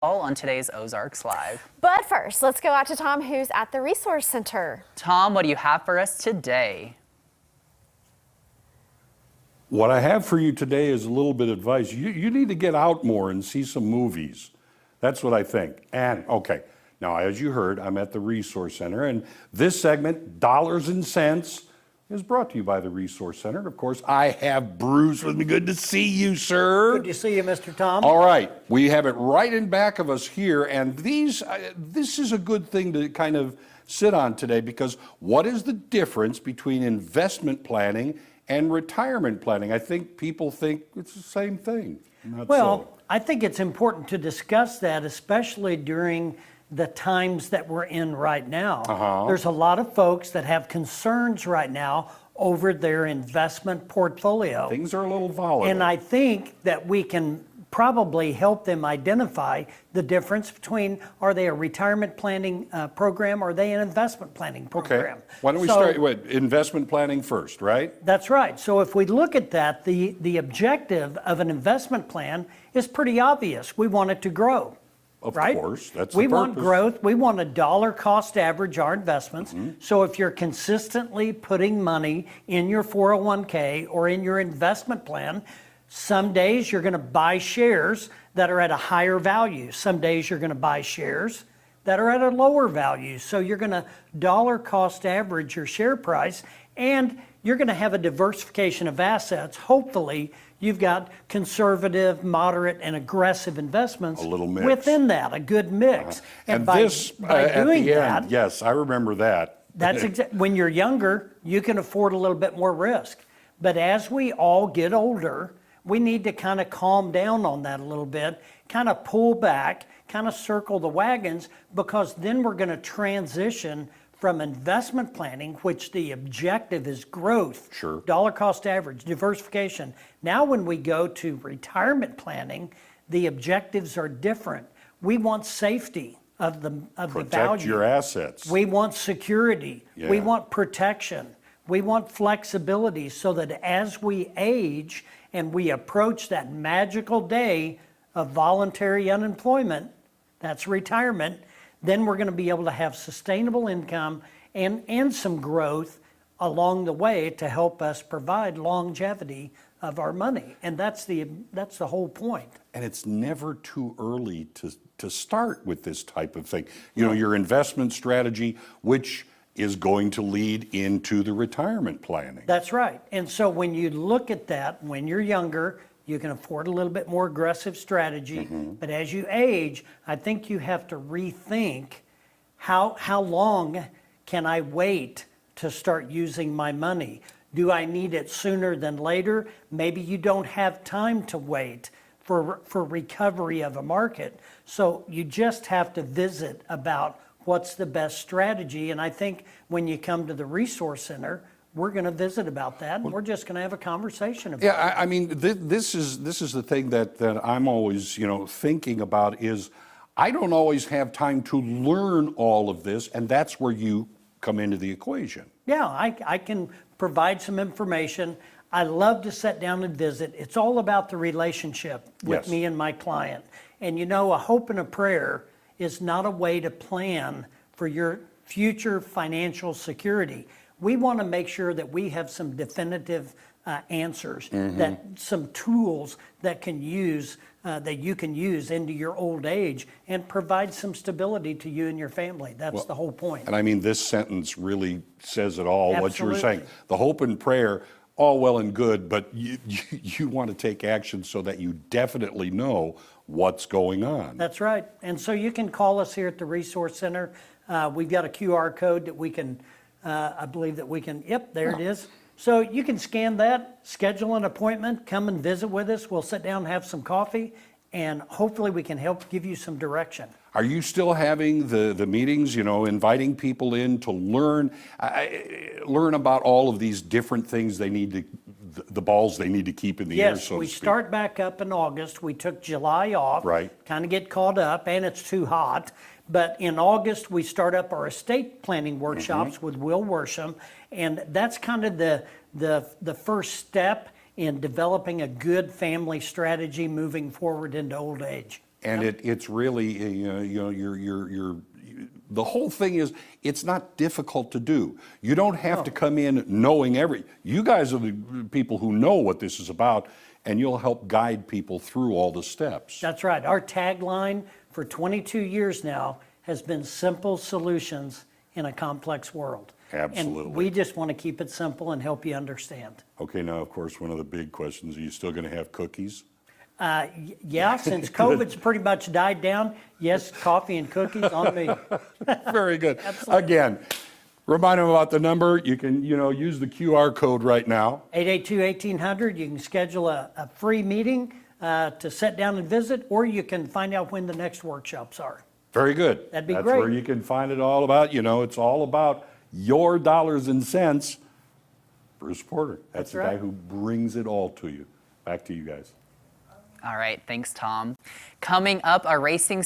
All on today's Ozarks Live. But first, let's go out to Tom, who's at the Resource Center. Tom, what do you have for us today? What I have for you today is a little bit of advice. You need to get out more and see some movies. That's what I think. And, okay, now as you heard, I'm at the Resource Center, and this segment, Dollars and Cents, is brought to you by the Resource Center. Of course, I have Bruce with me. Good to see you, sir. Good to see you, Mr. Tom. All right, we have it right in back of us here, and this is a good thing to kind of sit on today, because what is the difference between investment planning and retirement planning? I think people think it's the same thing. Not so. I think it's important to discuss that, especially during the times that we're in right now. There's a lot of folks that have concerns right now over their investment portfolio. Things are a little volatile. And I think that we can probably help them identify the difference between, are they a retirement planning program, or are they an investment planning program? Okay, why don't we start with investment planning first, right? That's right. So if we look at that, the objective of an investment plan is pretty obvious. We want it to grow. Of right? course, that's we the want purpose. growth. We want a dollar cost average our investments. So if you're consistently putting money in your 401k or in your investment plan, some days you're going to buy shares that are at a higher value. Some days you're going to buy shares that are at a lower value. So you're going to dollar cost average your share price, and you're going to have a diversification of assets. Hopefully, you've got conservative, moderate, and aggressive investments a little mix within that, a good mix. And by, this, by at doing the that, end, yes, I remember that. that's when you're younger, you can afford a little bit more risk. But as we all get older, we need to kind of calm down on that a little bit, kind of pull back, kind of circle the wagons, because then we're going to transition from investment planning, which the objective is growth, Sure. dollar cost average, diversification. Now when we go to retirement planning, the objectives are different. We want safety of the value. Protect your assets. We want security. We Yeah. want protection. We want flexibility, so that as we age and we approach that magical day of voluntary unemployment, that's retirement, then we're going to be able to have sustainable income and some growth along the way to help us provide longevity of our money. And that's the whole point. And it's never too early to start with this type of thing. You know, your investment strategy, which is going to lead into the retirement planning. That's right. And so when you look at that, when you're younger, you can afford a little bit more aggressive strategy. But as you age, I think you have to rethink how long can I wait to start using my money? Do I need it sooner than later? Maybe you don't have time to wait for recovery of a market. So you just have to visit about what's the best strategy. And I think when you come to the Resource Center, we're going to visit about that, and we're just going to have a conversation about it. Yeah, I mean, this is the thing that I'm always, thinking about is I don't always have time to learn all of this, and that's where you come into the equation. Yeah, I can provide some information. I love to sit down and visit. It's all about the relationship with Yes. me and my client. And a hope and a prayer is not a way to plan for your future financial security. We want to make sure that we have some definitive answers, that some tools that you can use into your old age and provide some stability to you and your family. That's the whole point. And I mean, this sentence really says it all, what you were saying. Absolutely. The hope and prayer, all well and good, but you want to take action so that you definitely know what's going on. That's right. And so you can call us here at the Resource Center. We've got a QR code that we can, I believe that we can, yep, there it is. So you can scan that, schedule an appointment, come and visit with us. We'll sit down and have some coffee, and hopefully we can help give you some direction. Are you still having the meetings, inviting people in to learn about all of these different things they need to, the balls they need to keep in the air, Yes, so to we speak? start back up in August. We took July off. Right. Kind of get caught up, and it's too hot. But in August, we start up our estate planning workshops with Will Worsham, and that's kind of the first step in developing a good family strategy moving forward into old age. And it's really, the whole thing is, it's not difficult to do. You don't have to come in knowing you guys are the people who know what this is about, and you'll help guide people through all the steps. That's right. Our tagline for 22 years now has been simple solutions in a complex world. Absolutely. And we just want to keep it simple and help you understand. Okay, now, of course, one of the big questions, are you still going to have cookies? Yeah, since COVID's pretty much died down, yes, coffee and cookies on me. Very good. Absolutely. Again, remind them about the number. You can, use the QR code right now. 882-1800, you can schedule a free meeting to sit down and visit, or you can find out when the next workshops are. Very good. That'd be That's great. where you can find it all about, it's all about your dollars and cents. Bruce Porter, that's the guy right. who brings it all to you. Back to you guys. All right, thanks, Tom. Coming up, a racing